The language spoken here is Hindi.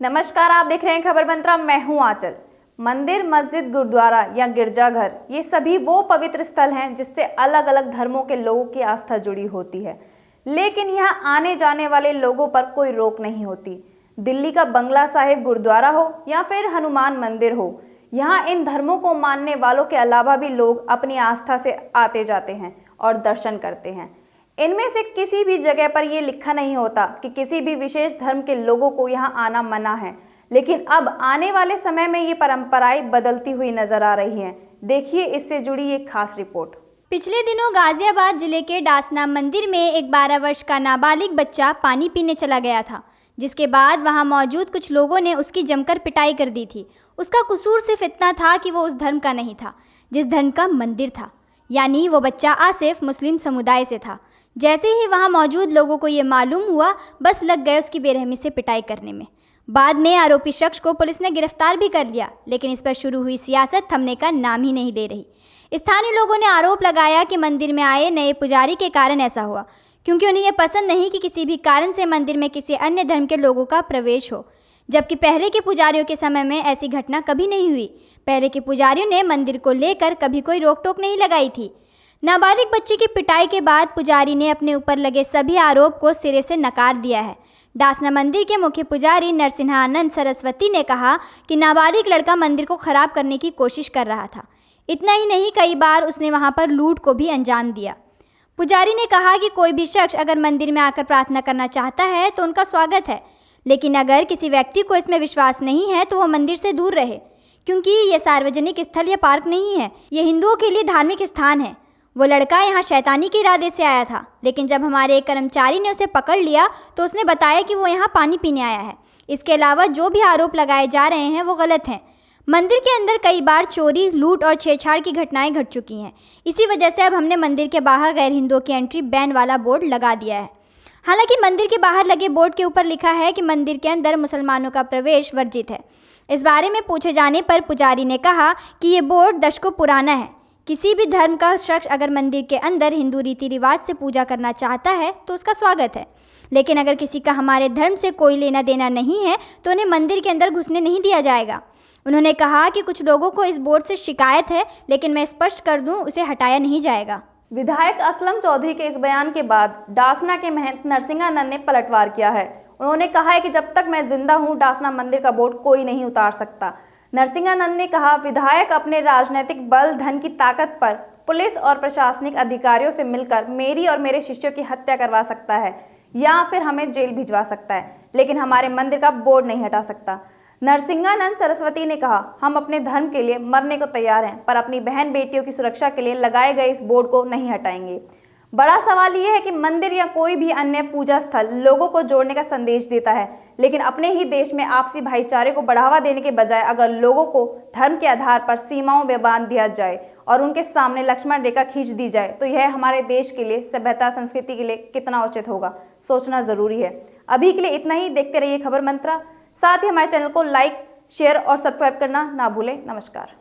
नमस्कार, आप देख रहे हैं खबर मंत्रा। मैं हूं आंचल। मंदिर, मस्जिद, गुरुद्वारा या गिरजाघर, ये सभी वो पवित्र स्थल हैं जिससे अलग अलग धर्मों के लोगों की आस्था जुड़ी होती है, लेकिन यहाँ आने जाने वाले लोगों पर कोई रोक नहीं होती। दिल्ली का बंगला साहिब गुरुद्वारा हो या फिर हनुमान मंदिर हो, यहाँ इन धर्मों को मानने वालों के अलावा भी लोग अपनी आस्था से आते जाते हैं और दर्शन करते हैं। इनमें से किसी भी जगह पर यह लिखा नहीं होता कि किसी भी विशेष धर्म के लोगों को यहाँ आना मना है, लेकिन अब आने वाले समय में ये परंपराएं बदलती हुई नजर आ रही हैं। देखिए इससे जुड़ी एक खास रिपोर्ट। पिछले दिनों गाजियाबाद जिले के डासना मंदिर में एक 12 वर्ष का नाबालिग बच्चा पानी पीने चला गया था, जिसके बाद वहां मौजूद कुछ लोगों ने उसकी जमकर पिटाई कर दी थी। उसका कसूर सिर्फ इतना था कि वो उस धर्म का नहीं था जिस धर्म का मंदिर था, यानी वो बच्चा आसिफ मुस्लिम समुदाय से था। जैसे ही वहां मौजूद लोगों को ये मालूम हुआ, बस लग गए उसकी बेरहमी से पिटाई करने में। बाद में आरोपी शख्स को पुलिस ने गिरफ्तार भी कर लिया, लेकिन इस पर शुरू हुई सियासत थमने का नाम ही नहीं ले रही। स्थानीय लोगों ने आरोप लगाया कि मंदिर में आए नए पुजारी के कारण ऐसा हुआ, क्योंकि उन्हें यह पसंद नहीं कि किसी भी कारण से मंदिर में किसी अन्य धर्म के लोगों का प्रवेश हो, जबकि पहले के पुजारियों के समय में ऐसी घटना कभी नहीं हुई। पहले के पुजारियों ने मंदिर को लेकर कभी कोई रोक टोक नहीं लगाई थी। नाबालिग बच्चे की पिटाई के बाद पुजारी ने अपने ऊपर लगे सभी आरोप को सिरे से नकार दिया है। डासना मंदिर के मुख्य पुजारी नरसिंहानंद सरस्वती ने कहा कि नाबालिग लड़का मंदिर को खराब करने की कोशिश कर रहा था। इतना ही नहीं, कई बार उसने वहां पर लूट को भी अंजाम दिया। पुजारी ने कहा कि कोई भी शख्स अगर मंदिर में आकर प्रार्थना करना चाहता है तो उनका स्वागत है, लेकिन अगर किसी व्यक्ति को इसमें विश्वास नहीं है तो वह मंदिर से दूर रहे, क्योंकि यह सार्वजनिक स्थल या पार्क नहीं है, यह हिंदुओं के लिए धार्मिक स्थान है। वो लड़का यहाँ शैतानी के इरादे से आया था, लेकिन जब हमारे एक कर्मचारी ने उसे पकड़ लिया तो उसने बताया कि वो यहाँ पानी पीने आया है। इसके अलावा जो भी आरोप लगाए जा रहे हैं वो गलत हैं। मंदिर के अंदर कई बार चोरी, लूट और छेड़छाड़ की घटनाएं घट चुकी हैं। इसी वजह से अब हमने मंदिर के बाहर गैर हिंदुओं की एंट्री बैन वाला बोर्ड लगा दिया है। हालांकि मंदिर के बाहर लगे बोर्ड के ऊपर लिखा है कि मंदिर के अंदर मुसलमानों का प्रवेश वर्जित है। इस बारे में पूछे जाने पर पुजारी ने कहा कि ये बोर्ड दशकों पुराना है। किसी भी धर्म का शख्स अगर मंदिर के अंदर हिंदू रीति रिवाज से पूजा करना चाहता है तो उसका स्वागत है, लेकिन अगर किसी का हमारे धर्म से कोई लेना देना नहीं है तो उन्हें मंदिर के अंदर घुसने नहीं दिया जाएगा। उन्होंने कहा कि कुछ लोगों को इस बोर्ड से शिकायत है, लेकिन मैं स्पष्ट कर दूं, उसे हटाया नहीं जाएगा। विधायक असलम चौधरी के इस बयान के बाद डासना के महंत नरसिंहानंद ने पलटवार किया है। उन्होंने कहा है कि जब तक मैं जिंदा हूँ डासना मंदिर का बोर्ड कोई नहीं उतार सकता। नरसिंहानंद ने कहा, विधायक अपने राजनीतिक बल, धन की ताकत पर पुलिस और प्रशासनिक अधिकारियों से मिलकर मेरी और मेरे शिष्यों की हत्या करवा सकता है या फिर हमें जेल भिजवा सकता है, लेकिन हमारे मंदिर का बोर्ड नहीं हटा सकता। नरसिंहानंद सरस्वती ने कहा, हम अपने धर्म के लिए मरने को तैयार हैं, पर अपनी बहन बेटियों की सुरक्षा के लिए लगाए गए इस बोर्ड को नहीं हटाएंगे। बड़ा सवाल यह है कि मंदिर या कोई भी अन्य पूजा स्थल लोगों को जोड़ने का संदेश देता है, लेकिन अपने ही देश में आपसी भाईचारे को बढ़ावा देने के बजाय अगर लोगों को धर्म के आधार पर सीमाओं में बांध दिया जाए और उनके सामने लक्ष्मण रेखा खींच दी जाए तो यह हमारे देश के लिए, सभ्यता, संस्कृति के लिए कितना उचित होगा, सोचना जरूरी है। अभी के लिए इतना ही। देखते रहिए खबर मंत्रा। साथ ही हमारे चैनल को लाइक, शेयर और सब्सक्राइब करना ना भूलें। नमस्कार।